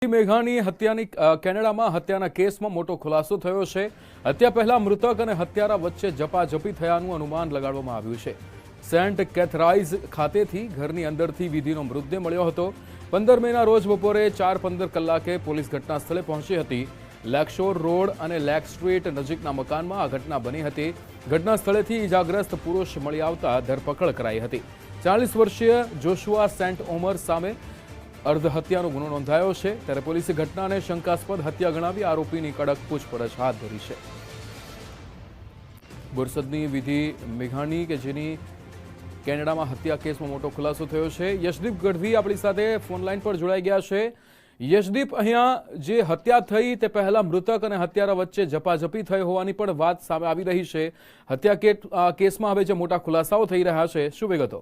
મેઘાણી હત્યાની કેનેડામાં હત્યાના કેસમાં મોટો ખુલાસો થયો છે। હત્યા પહેલા મૃતક અને હત્યારા વચ્ચે ઝપાઝપી થયાનું અનુમાન લગાડવામાં આવ્યું છે। સેન્ટ કેથરાઇઝ ખાતેથી ઘરની અંદરથી વિધિનો મૃતદેહ મળ્યો હતો। 15 મેના રોજ બપોરે 4:15 કલાકે પોલીસ ઘટના સ્થળે પહોંચી હતી। લેકશોર રોડ અને લેક સ્ટ્રીટ નજીકના મકાનમાં આ ઘટના બની હતી। ઘટના સ્થળેથી ઇજાગ્રસ્ત પુરુષ મળી આવતા ધરપકડ કરાઈ હતી। 40 વર્ષીય જોશુઆ સેન્ટ ઓમર સામે અર્ધહત્યાનો ગુનો નોંધાયો છે। ત્યારે પોલીસે ઘટનાને શંકાસ્પદ હત્યા ગણાવી આરોપીની કડક પૂછપરછ હાથ ધરી છે। બોરસદની વિધિ મેઘાણી કે જેની કેનેડામાં હત્યા કેસમાં મોટો ખુલાસો થયો છે। યશદીપ ગઢવી આપણી સાથે ફોન લાઈન પર જોડાઈ ગયા છે। યશદીપ, અહીંયા જે હત્યા થઈ તે પહેલા મૃતક અને હત્યારા વચ્ચે ઝપાઝપી થઈ હોવાની પણ વાત સામે આવી રહી છે। હત્યા કેસમાં હવે જે મોટા ખુલાસાઓ થઈ રહ્યા છે, શું વિગતો?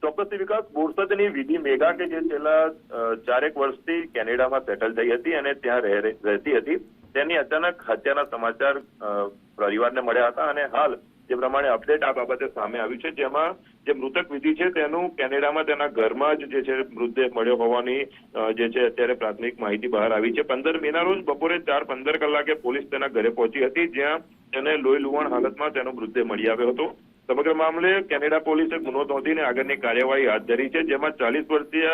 ચોક્કસ વિકાસ, બોરસદની વિધિ મેઘા કે જે છેલ્લા 4 વર્ષથી કેનેડામાં સેટલ થઈ હતી અને ત્યાં રહેતી હતી, તેની અચાનક હત્યાના સમાચાર પરિવારને મળ્યા હતા અને હાલ જે પ્રમાણે અપડેટ આ બાબતે સામે આવ્યું છે, જેમાં જે મૃતક વિધિ છે તેનું કેનેડામાં તેના ઘરમાં જ જે છે મૃતદેહ મળ્યો હોવાની જે છે અત્યારે પ્રાથમિક માહિતી બહાર આવી છે। 15 મેના રોજ બપોરે 4:15 કલાકે પોલીસ તેના ઘરે પહોંચી હતી, જ્યાં તેને લોહી લુહાણ હાલતમાં તેનો મૃતદેહ મળી આવ્યો હતો। સમગ્ર મામલે કેનેડા પોલીસે ગુનો નોંધીને આગળની કાર્યવાહી હાથ ધરી છે, જેમાં 40 વર્ષીય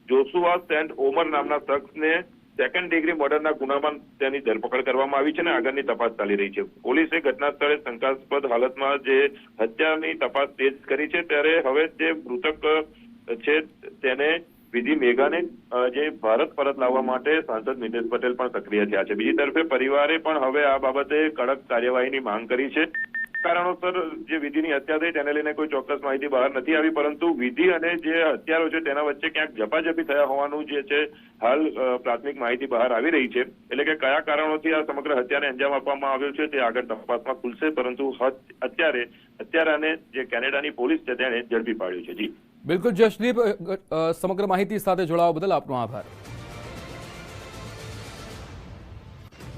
જોશુઆ સેન્ટ ઓમર નામના શખ્સને સેકન્ડ ડિગ્રી મર્ડરના ગુનામાં તેની ધરપકડ કરવામાં આવી છે અને આગળની તપાસ ચાલી રહી છે। પોલીસે ઘટના સ્થળે શંકાસ્પદ હાલતમાં જે હત્યાની તપાસ તેજ કરી છે। ત્યારે હવે જે મૃતક છે તેને વિધિ મેઘાને જે ભારત પરત લાવવા માટે સાંસદ મિતેશ પટેલ પણ સક્રિય થયા છે। બીજી તરફે પરિવારે પણ હવે આ બાબતે કડક કાર્યવાહીની માંગ કરી છે। કારણોસર જે વિધિની હત્યા થઈ તેને લઈને કોઈ ચોક્કસ માહિતી બહાર નથી આવી, પરંતુ વિધિ અને જે હત્યારો છે તેના વચ્ચે ક્યાંક ઝપાઝપી થયા હોવાનું જે છે હાલ પ્રાથમિક માહિતી બહાર આવી રહી છે। એટલે કે કયા કારણોથી આ સમગ્ર હત્યાને અંજામ આપવામાં આવ્યો છે તે આગળ તપાસમાં ખુલશે, પરંતુ અત્યારે હત્યારાને જે કેનેડાની પોલીસ છે તેણે ઝડપી પાડ્યો છે। જી બિલકુલ જશદીપ, સમગ્ર માહિતી સાથે જોડાવા બદલ આપનો આભાર।